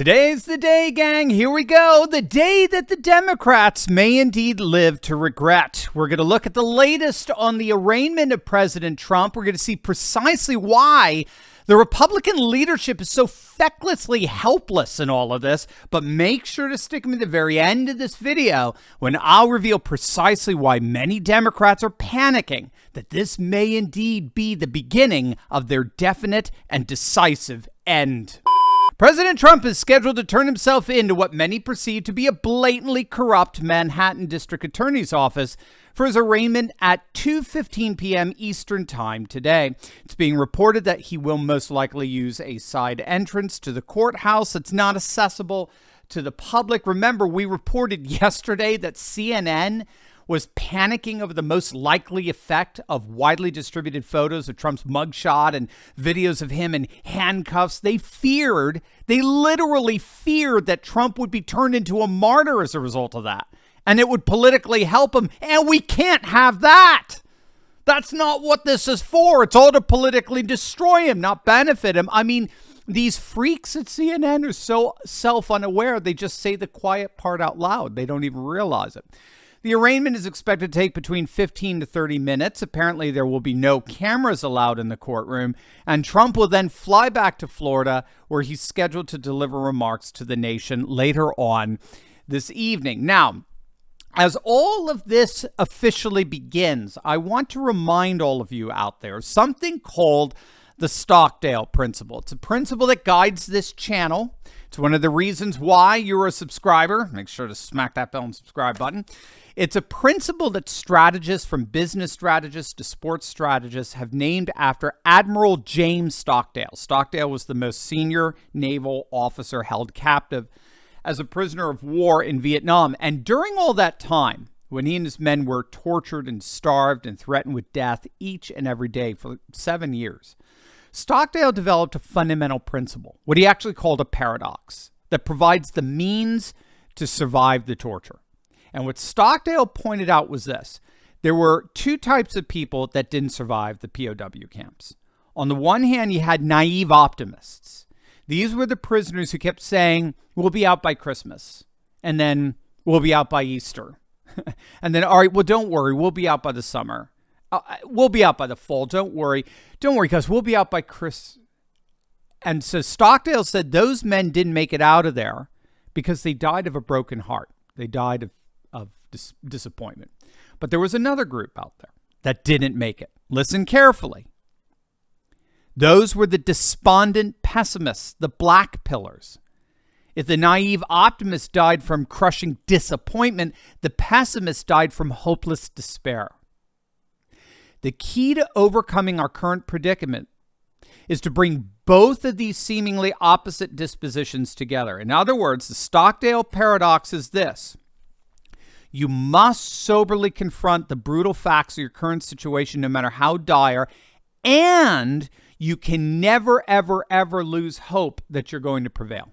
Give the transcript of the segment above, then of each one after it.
Today's the day, gang. Here we go. The day that the Democrats may indeed live to regret. We're going to look at the latest on the arraignment of President Trump. We're going to see precisely why the Republican leadership is so fecklessly helpless in all of this. But make sure to stick with me to the very end of this video when I'll reveal precisely why many Democrats are panicking that this may indeed be the beginning of their definite and decisive end. President Trump is scheduled to turn himself in to what many perceive to be a blatantly corrupt Manhattan District Attorney's office for his arraignment at 2:15 p.m. Eastern Time today. It's being reported that he will most likely use a side entrance to the courthouse that's not accessible to the public. Remember, we reported yesterday that CNN was panicking over the most likely effect of widely distributed photos of Trump's mugshot and videos of him in handcuffs. They literally feared that Trump would be turned into a martyr as a result of that. And it would politically help him. And we can't have that. That's not what this is for. It's all to politically destroy him, not benefit him. I mean, these freaks at CNN are so self-unaware, they just say the quiet part out loud. They don't even realize it. The arraignment is expected to take between 15 to 30 minutes. Apparently, there will be no cameras allowed in the courtroom, and Trump will then fly back to Florida, where he's scheduled to deliver remarks to the nation later on this evening. Now, as all of this officially begins, I want to remind all of you out there something called the Stockdale Principle. It's a principle that guides this channel. It's one of the reasons why you're a subscriber. Make sure to smack that bell and subscribe button. It's a principle that strategists, from business strategists to sports strategists, have named after Admiral James Stockdale. Stockdale was the most senior naval officer held captive as a prisoner of war in Vietnam. And during all that time, when he and his men were tortured and starved and threatened with death each and every day for 7 years, Stockdale developed a fundamental principle, what he actually called a paradox, that provides the means to survive the torture. And what Stockdale pointed out was this. There were two types of people that didn't survive the POW camps. On the one hand, you had naive optimists. These were the prisoners who kept saying, we'll be out by Christmas, and then we'll be out by Easter. And then, all right, well, don't worry, we'll be out by the summer. We'll be out by the fall. Don't worry, because we'll be out by Christmas. And so Stockdale said those men didn't make it out of there because they died of a broken heart. They died of disappointment. But there was another group out there that didn't make it. Listen carefully. Those were the despondent pessimists, the black pillars. If the naive optimist died from crushing disappointment, the pessimist died from hopeless despair. The key to overcoming our current predicament is to bring both of these seemingly opposite dispositions together. In other words, the Stockdale Paradox is this. You must soberly confront the brutal facts of your current situation, no matter how dire, and you can never, ever, ever lose hope that you're going to prevail.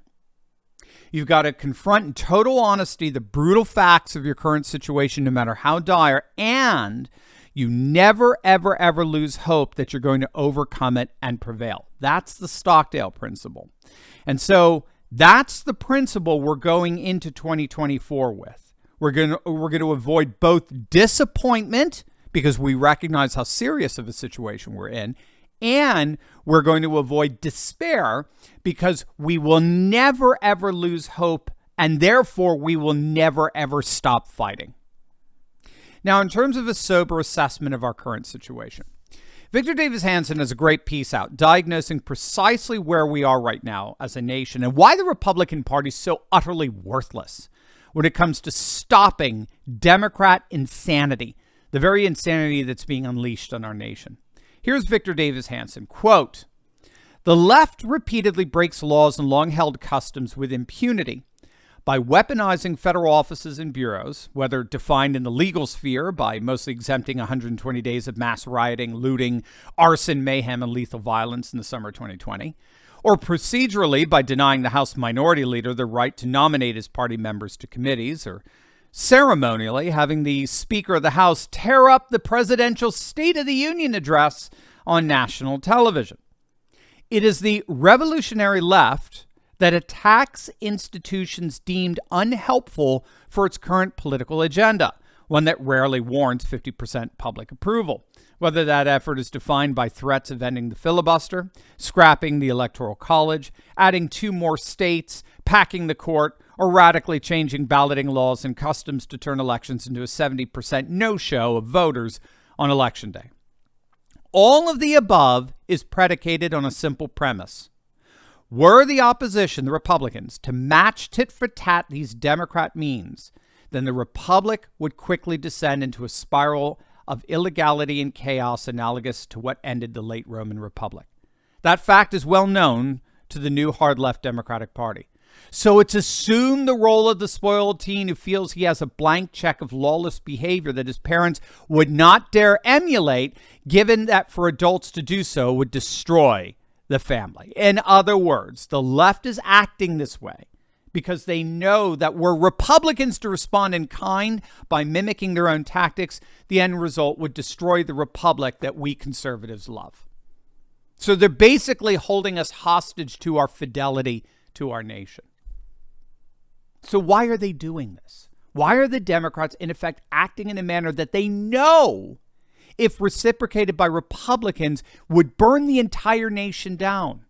You've got to confront in total honesty the brutal facts of your current situation, no matter how dire, and you never, ever, ever lose hope that you're going to overcome it and prevail. That's the Stockdale Principle. And so that's the principle we're going into 2024 with. We're going to avoid both disappointment, because we recognize how serious of a situation we're in, and we're going to avoid despair, because we will never, ever lose hope, and therefore we will never, ever stop fighting. Now, in terms of a sober assessment of our current situation, Victor Davis Hanson has a great piece out diagnosing precisely where we are right now as a nation and why the Republican Party is so utterly worthless when it comes to stopping Democrat insanity, the very insanity that's being unleashed on our nation. Here's Victor Davis Hanson, quote, "The left repeatedly breaks laws and long-held customs with impunity by weaponizing federal offices and bureaus, whether defined in the legal sphere by mostly exempting 120 days of mass rioting, looting, arson, mayhem, and lethal violence in the summer of 2020, or procedurally by denying the House Minority Leader the right to nominate his party members to committees, or ceremonially having the Speaker of the House tear up the presidential State of the Union address on national television. It is the revolutionary left that attacks institutions deemed unhelpful for its current political agenda, one that rarely warrants 50% public approval. Whether that effort is defined by threats of ending the filibuster, scrapping the Electoral College, adding 2 more states, packing the court, or radically changing balloting laws and customs to turn elections into a 70% no-show of voters on Election Day. All of the above is predicated on a simple premise. Were the opposition, the Republicans, to match tit for tat these Democrat means, then the Republic would quickly descend into a spiral of illegality and chaos analogous to what ended the late Roman Republic. That fact is well known to the new hard-left Democratic Party. So it's assumed the role of the spoiled teen who feels he has a blank check of lawless behavior that his parents would not dare emulate, given that for adults to do so would destroy the family. In other words, the left is acting this way because they know that were Republicans to respond in kind by mimicking their own tactics, the end result would destroy the republic that we conservatives love. So they're basically holding us hostage to our fidelity to our nation. So why are they doing this? Why are the Democrats, in effect, acting in a manner that they know, if reciprocated by Republicans, would burn the entire nation down?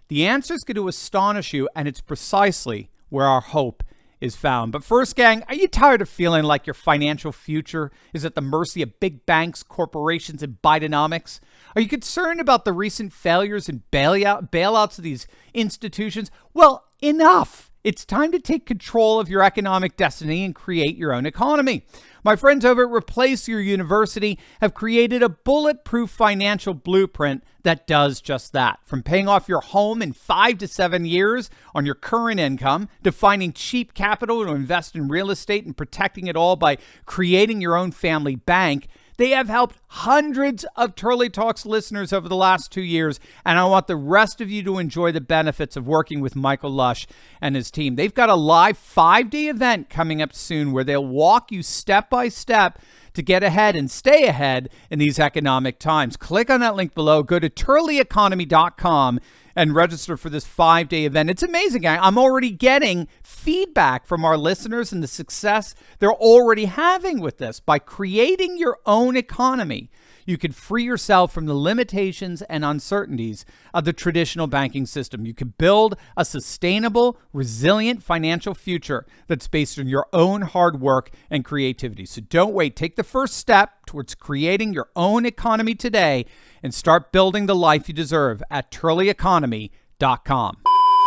The answer is going to astonish you, and it's precisely where our hope is found. But first, gang, are you tired of feeling like your financial future is at the mercy of big banks, corporations, and Bidenomics? Are you concerned about the recent failures and bailouts of these institutions? Well, enough. It's time to take control of your economic destiny and create your own economy. My friends over at Replace Your University have created a bulletproof financial blueprint that does just that. From paying off your home in 5 to 7 years on your current income, to finding cheap capital to invest in real estate and protecting it all by creating your own family bank, they have helped hundreds of Turley Talks listeners over the last 2 years, and I want the rest of you to enjoy the benefits of working with Michael Lush and his team. They've got a live 5-day event coming up soon where they'll walk you step by step to get ahead and stay ahead in these economic times. Click on that link below. Go to turleyeconomy.com and register for this 5-day event. It's amazing, gang. I'm already getting feedback from our listeners and the success they're already having with this. By creating your own economy, you can free yourself from the limitations and uncertainties of the traditional banking system. You can build a sustainable, resilient financial future that's based on your own hard work and creativity. So don't wait. Take the first step towards creating your own economy today and start building the life you deserve at turleyeconomy.com.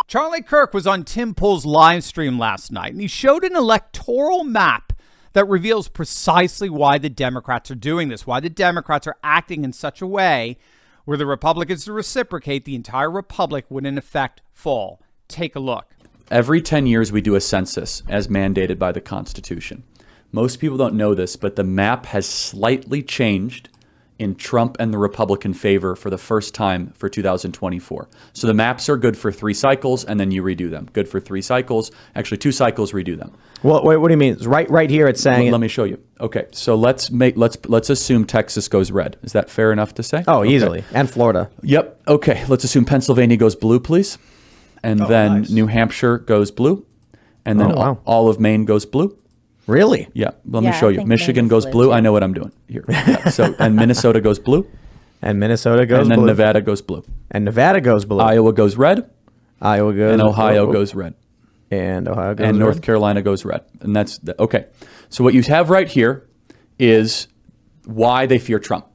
Charlie Kirk was on Tim Pool's live stream last night, and he showed an electoral map that reveals precisely why the Democrats are doing this, why the Democrats are acting in such a way where the Republicans to reciprocate, the entire republic would in effect fall. Take a look. Every 10 years we do a census as mandated by the Constitution. Most people don't know this, but the map has slightly changed in Trump and the Republican favor for the first time for 2024. So the maps are good for 3 cycles, and then you redo them. Good for 3 cycles. Actually, 2 cycles, redo them. Well, wait, what do you mean? It's right here it's saying... Let me show you. Okay, so let's assume Texas goes red. Is that fair enough to say? Oh, okay. Easily. And Florida. Yep. Okay, let's assume Pennsylvania goes blue, please. And then nice. New Hampshire goes blue. And then all of Maine goes blue. Really? Yeah. Let me show you. Michigan goes blue. I know what I'm doing here. Yeah. So and Minnesota goes blue. And Minnesota goes blue. And then Nevada goes blue. And Nevada goes blue. Iowa goes red. Iowa goes and Ohio goes red. And Ohio goes and North Carolina goes red. And that's okay. So what you have right here is why they fear Trump.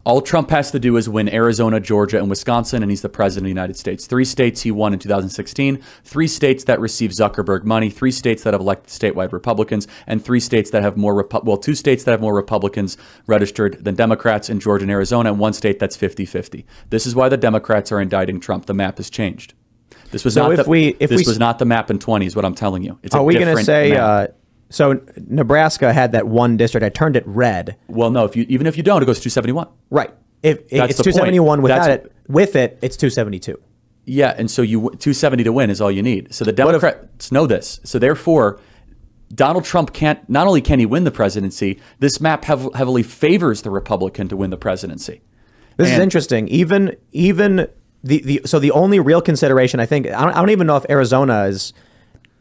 All Trump has to do is win Arizona, Georgia, and Wisconsin, and he's the president of the United States. 3 states he won in 2016, 3 states that receive Zuckerberg money, 3 states that have elected statewide Republicans, and 3 states that have more 2 states that have more Republicans registered than Democrats in Georgia and Arizona, and 1 state that's 50-50. This is why the Democrats are indicting Trump. The map has changed. This was not the map in 20 is what I'm telling you. It's are we going to say map. So Nebraska had that 1 district. I turned it red. Well, no. Even if you don't, it goes 271. Right. If it's 271 without it, with it, it's 272. Yeah, and so 270 to win is all you need. So the Democrats know this. So therefore, Donald Trump can't. Not only can he win the presidency, this map heavily favors the Republican to win the presidency. This is interesting. Even So the only real consideration, I think, I don't even know if Arizona is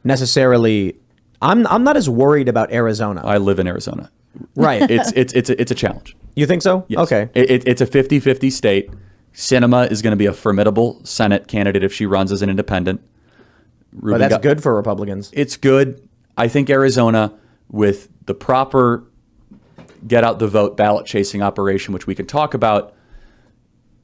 necessarily. I'm not as worried about Arizona. I live in Arizona. Right. It's a challenge. You think so? Yes. Okay. It's a 50-50 state. Sinema is going to be a formidable Senate candidate if she runs as an independent. But that's good for Republicans. It's good. I think Arizona, with the proper get out the vote ballot chasing operation, which we can talk about,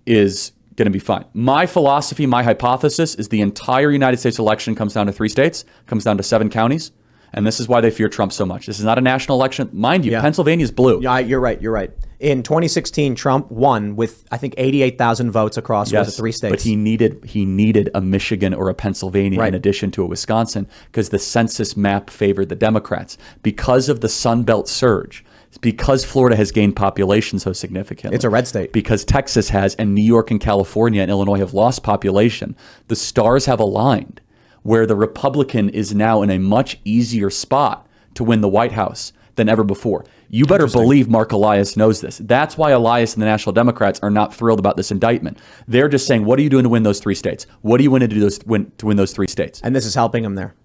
is going to be fine. My philosophy, my hypothesis is the entire United States election comes down to 3 states, comes down to 7 counties. And this is why they fear Trump so much. This is not a national election. Mind you, Pennsylvania's blue. Yeah, you're right. In 2016, Trump won with, I think, 88,000 votes across the 3 states. But he needed a Michigan or a Pennsylvania in addition to a Wisconsin, because the census map favored the Democrats. Because of the Sun Belt surge, because Florida has gained population so significantly. It's a red state. Because Texas has, and New York and California and Illinois have lost population. The stars have aligned, where the Republican is now in a much easier spot to win the White House than ever before. You better believe Mark Elias knows this. That's why Elias and the National Democrats are not thrilled about this indictment. They're just saying, what are you doing to win those 3 states? What do you want to do to win those 3 states? And this is helping him there.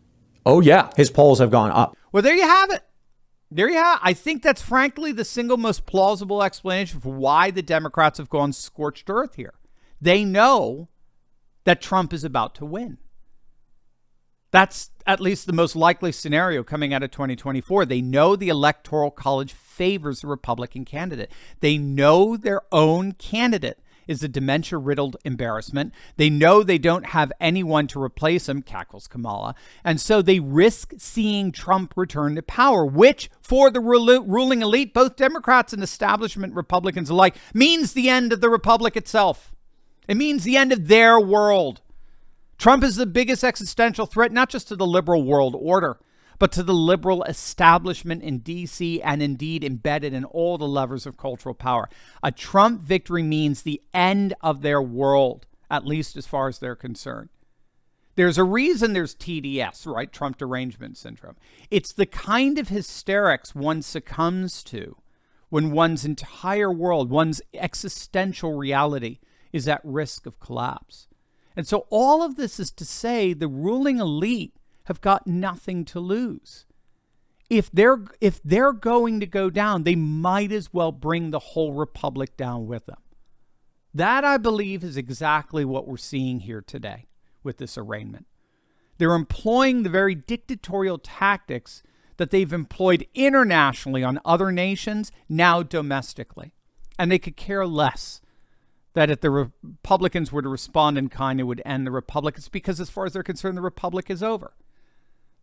Oh, yeah. His polls have gone up. Well, there you have it. There you have it. I think that's frankly the single most plausible explanation for why the Democrats have gone scorched earth here. They know that Trump is about to win. That's at least the most likely scenario coming out of 2024. They know the Electoral College favors the Republican candidate. They know their own candidate is a dementia-riddled embarrassment. They know they don't have anyone to replace him, cackles Kamala. And so they risk seeing Trump return to power, which for the ruling elite, both Democrats and establishment Republicans alike, means the end of the Republic itself. It means the end of their world. Trump is the biggest existential threat, not just to the liberal world order, but to the liberal establishment in D.C. and indeed embedded in all the levers of cultural power. A Trump victory means the end of their world, at least as far as they're concerned. There's a reason there's TDS, right? Trump derangement syndrome. It's the kind of hysterics one succumbs to when one's entire world, one's existential reality is at risk of collapse. And so all of this is to say the ruling elite have got nothing to lose. If they're going to go down, they might as well bring the whole republic down with them. That, I believe, is exactly what we're seeing here today with this arraignment. They're employing the very dictatorial tactics that they've employed internationally on other nations, now domestically. And they could care less that if the Republicans were to respond in kind, it would end the Republic. It's because as far as they're concerned, the Republic is over.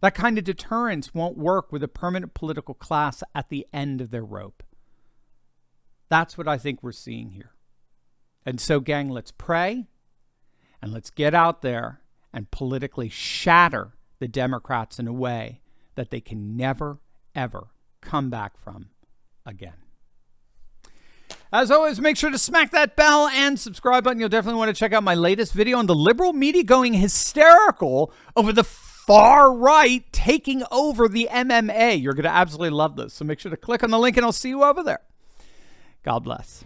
That kind of deterrence won't work with a permanent political class at the end of their rope. That's what I think we're seeing here. And so, gang, let's pray and let's get out there and politically shatter the Democrats in a way that they can never, ever come back from again. As always, make sure to smack that bell and subscribe button. You'll definitely want to check out my latest video on the liberal media going hysterical over the far right taking over the MMA. You're going to absolutely love this. So make sure to click on the link and I'll see you over there. God bless.